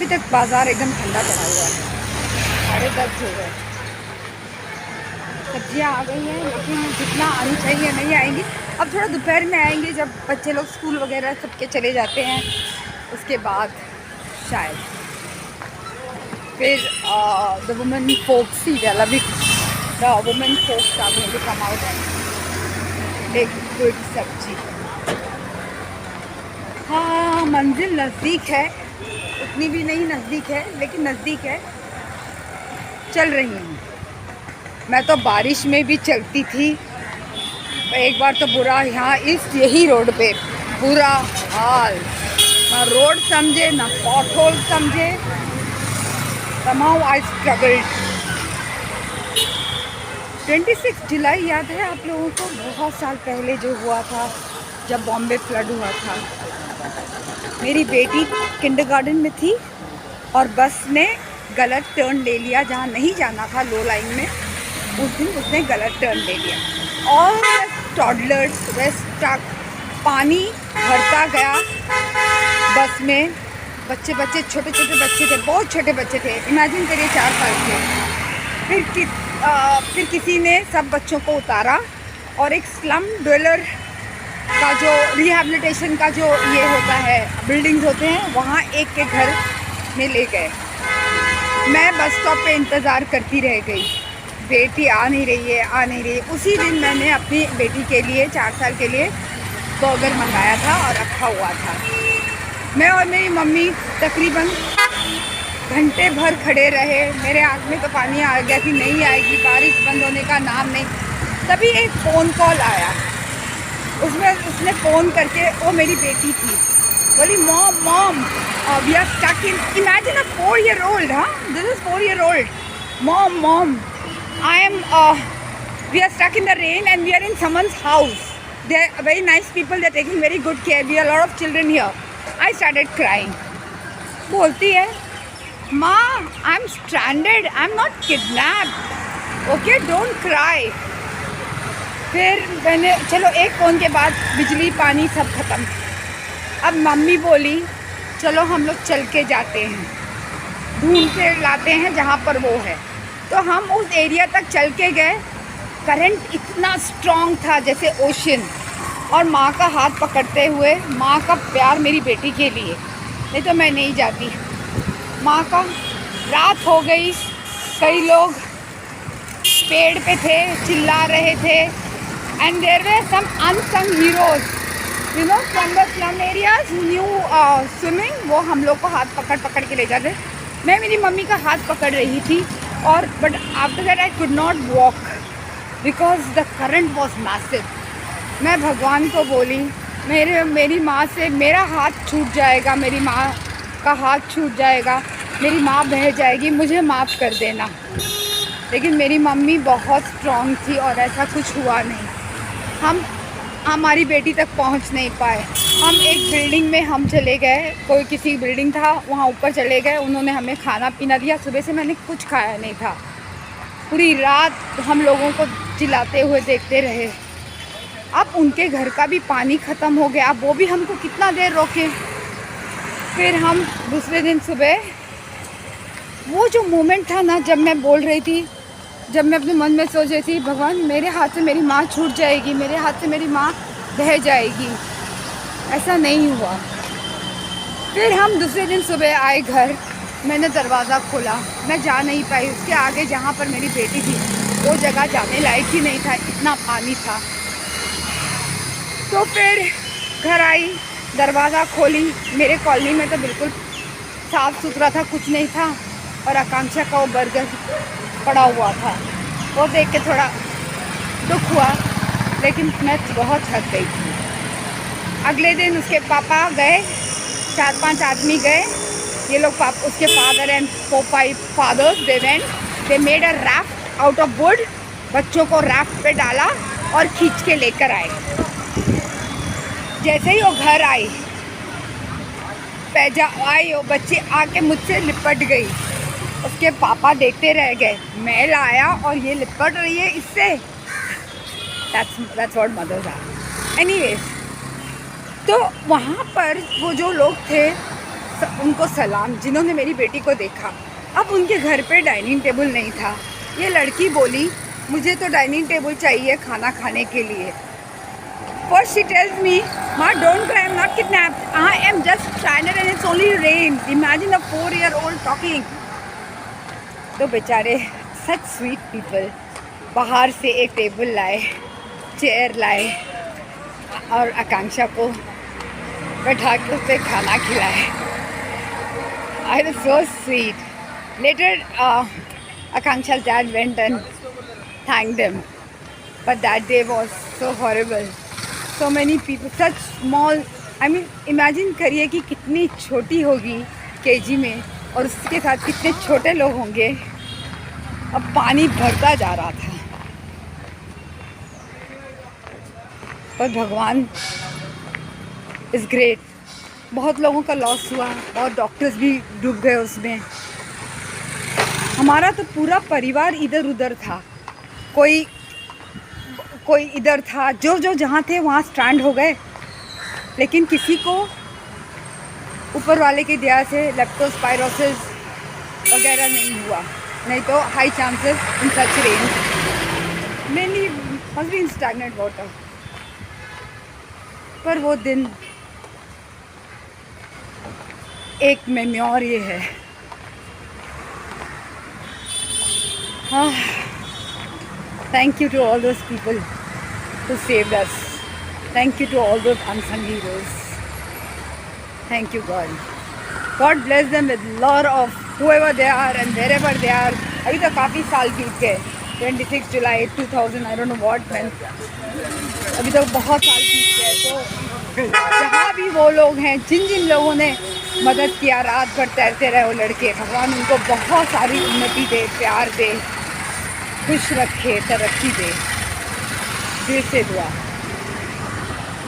अभी तक बाज़ार एकदम ठंडा पड़ा हुआ है, 10:30 हो गए। सब्जियाँ आ गई हैं लेकिन जितना आनी चाहिए नहीं आएंगी। अब थोड़ा दोपहर में आएंगे जब बच्चे लोग स्कूल वगैरह सबके चले जाते हैं, उसके बाद शायद फिर the women folks he the women folks are going to come out and take good sabzi. हाँ, मंजिल नज़दीक है, उतनी भी नहीं नज़दीक है लेकिन नज़दीक है। चल रही हूँ मैं तो बारिश में भी चलती थी। एक बार तो बुरा यहाँ यही रोड पे बुरा हाल, ना रोड समझे ना पॉटहोल समझे। somehow I struggled। 26 जुलाई याद है आप लोगों को? बहुत साल पहले जो हुआ था, जब बॉम्बे फ्लड हुआ था। मेरी बेटी किंडरगार्टन में थी और बस ने गलत टर्न ले लिया जहाँ नहीं जाना था, लो लाइन में। उस दिन उसने गलत टर्न ले लिया और टॉडलर्स वे स्टक। पानी भरता गया बस में, बच्चे छोटे छोटे बच्चे थे, बहुत छोटे बच्चे थे, इमेजिन करिए 4 साल के। फिर किसी ने सब बच्चों को उतारा और एक स्लम ड्वेलर का जो रिहैबिलिटेशन का जो ये होता है, बिल्डिंग्स होते हैं, वहाँ एक के घर में ले गए। मैं बस स्टॉप पे इंतज़ार करती रह गई, बेटी आ नहीं रही है। उसी दिन मैंने अपनी बेटी के लिए 4 साल के लिए बर्गर मंगाया था और रखा हुआ था। मैं और मेरी मम्मी तकरीबन घंटे भर खड़े रहे। मेरे आँख में तो पानी आ गया कि नहीं आएगी, बारिश बंद होने का नाम नहीं। तभी एक फ़ोन कॉल आया, उसने फ़ोन करके, वो मेरी बेटी थी, बोली mom we are stuck in, imagine a 4-year-old, हाँ, this is 4-year-old, mom I am we are stuck in the rain and we are in someone's house. They are very nice people, they are taking very good care. We are a lot of children here. I started crying. बोलती है, माँ, I am stranded, I am not kidnapped. Okay, don't cry. फिर मैंने, चलो एक phone के बाद बिजली पानी सब ख़त्म। अब मम्मी बोली चलो हम लोग चल के जाते हैं, ढूंढ के लाते हैं जहाँ पर वो है। तो हम उस एरिया तक चल के गए। करंट इतना स्ट्रॉन्ग था जैसे ओशन, और माँ का हाथ पकड़ते हुए, माँ का प्यार मेरी बेटी के लिए, नहीं तो मैं नहीं जाती। माँ का, रात हो गई, कई लोग पेड़ पे थे, चिल्ला रहे थे। And there were some unsung heroes, you know, from the slum areas who knew swimming. वो हम लोग को हाथ पकड़ के ले जाते। मैं मेरी मम्मी का हाथ पकड़ रही थी, और but after that I could not walk because the current was massive. मैं भगवान को बोली, मेरी माँ से मेरा हाथ छूट जाएगा, मेरी माँ का हाथ छूट जाएगा, मेरी माँ बह जाएगी, मुझे माफ़ कर देना। लेकिन मेरी मम्मी बहुत स्ट्रॉन्ग थी और ऐसा कुछ हुआ नहीं। हमारी बेटी तक पहुंच नहीं पाए। हम एक बिल्डिंग में हम चले गए, कोई किसी बिल्डिंग था वहाँ ऊपर चले गए, उन्होंने हमें खाना पीना दिया। सुबह से मैंने कुछ खाया नहीं था, पूरी रात हम लोगों को चिल्लाते हुए देखते रहे। अब उनके घर का भी पानी ख़त्म हो गया, अब वो भी हमको कितना देर रोके। फिर हम दूसरे दिन सुबह, वो जो मोमेंट था ना, जब मैं बोल रही थी, जब मैं अपने मन में सोच रही थी, भगवान मेरे हाथ से मेरी माँ छूट जाएगी, मेरे हाथ से मेरी माँ बह जाएगी, ऐसा नहीं हुआ। फिर हम दूसरे दिन सुबह आए घर, मैंने दरवाज़ा खोला, मैं जा नहीं पाई। उसके आगे जहाँ पर मेरी बेटी थी वो जगह जाने लायक ही नहीं था, इतना पानी था। तो फिर घर आई, दरवाज़ा खोली, मेरे कॉलोनी में तो बिल्कुल साफ़ सुथरा था, कुछ नहीं था, और आकांक्षा का वो बर्गर पड़ा हुआ था। वो देख के थोड़ा दुख हुआ, लेकिन मैं बहुत थक गई थी। अगले दिन उसके पापा गए, 4-5 आदमी गए, ये लोग उसके father and 4-5 fathers, they made a raft out of wood. बच्चों को राफ्ट पे डाला और खींच के लेकर आए। जैसे ही वो घर आई वो बच्ची आके मुझसे लिपट गई। उसके पापा देखते रह गए, मैं लाया और ये लिपट रही है इससे। That's what mothers are. Anyways, तो वहाँ पर वो जो लोग थे उनको सलाम जिन्होंने मेरी बेटी को देखा। अब उनके घर पे डाइनिंग टेबल नहीं था। ये लड़की बोली मुझे तो डाइनिंग टेबल चाहिए खाना खाने के लिए। First she tells me, "Ma, don't cry, I'm not kidnapped. I am just stranded and it's only rain." Imagine a 4-year-old talking. तो बेचारे सच स्वीट पीपल बाहर से एक टेबल लाए, चेयर लाए और आकांक्षा को बैठा के उसे खाना खिलाए। I was so sweet. Later, Akanksha's dad went and thanked him. But that day was so horrible. So many people, such small. I mean, imagine करिए कि कितनी छोटी होगी केजी में और उसके साथ कितने छोटे लोग होंगे। अब पानी भरता जा रहा था, पर भगवान इज़ ग्रेट। बहुत लोगों का लॉस हुआ, बहुत डॉक्टर्स भी डूब गए उसमें। हमारा तो पूरा परिवार इधर उधर था, कोई इधर था, जो जहाँ थे वहाँ स्ट्रैंड हो गए। लेकिन किसी को ऊपर वाले की दया से लेप्टोस्पायरोसिस वगैरह नहीं हुआ, नहीं तो high chances in such rain mainly must be in stagnant water. पर वो दिन एक मेमोर ये है। Thank you to all those people who saved us. Thank you to all those unsung heroes. Thank you, God. God bless them with lot of whoever they are and wherever they are. अभी तो काफ़ी साल बीत गए, 26 जुलाई 2000 I don't know what man. अभी तो बहुत साल बीत गए। तो जहाँ भी वो लोग हैं, जिन लोगों ने मदद किया, रात भर तैरते रहे वो लड़के, भगवान उनको बहुत सारी उन्नति दे, प्यार दे, खुश रखे, तरक्की दे। दिल से दुआ।